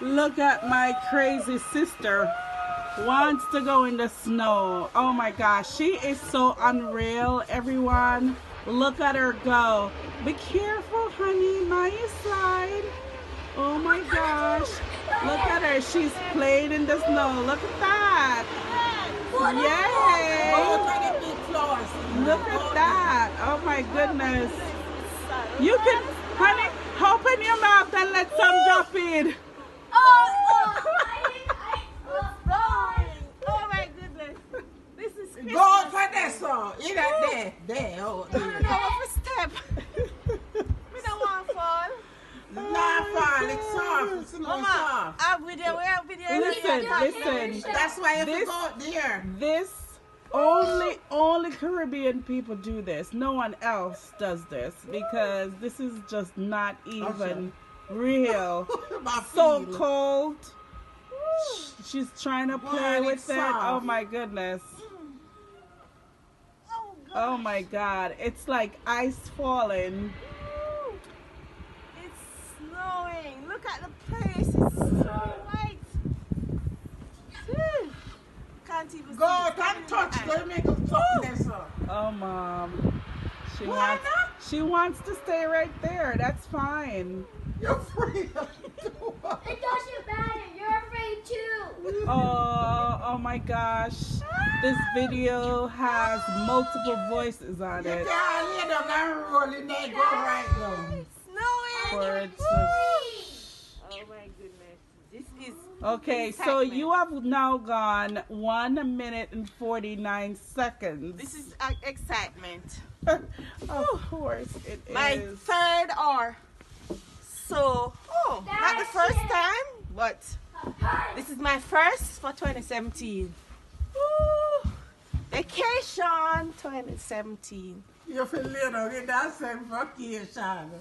Look at my crazy sister. Wants to go in the snow. Oh my gosh, she is so unreal, everyone. Look at her go. Be careful, honey. Mind you slide. Oh my gosh. Look at her. She's playing in the snow. Look at that. Yay. Look at that. Oh my goodness. You can, honey, open your mouth and let some drop in. Oh my goodness. This is Christmas. Go for this one. You got there. Oh, I don't know what to step. We don't want to fall. not fall. It's soft. It's Mama, soft. I'm with you. We're with you. Listen. That's why you have This- to go there. This only Caribbean people do this. No one else does this because this is just not even real. So cold. She's trying to play Boy, with it's it. soft. Oh my goodness. Oh my God. It's like ice falling. It's snowing. Look at the place. It's so white. Phew. Can't even Go, see it. can't touch. Go make a fuck this one. Oh mom. Why not? She wants to stay right there. That's fine. You're free. It doesn't matter. You're afraid too. Oh my gosh. This video has multiple voices on You it. can't lay down and roll in there. Go right now. It's snowing. For it to- Oh my goodness. This is Okay, so excitement. you have now gone 1 minute and 49 seconds. This is excitement. Of course it is. My third hour. So, not the first time, but this is my first for 2017. Woo! Vacation 2017. You feel little. Get that same vacation.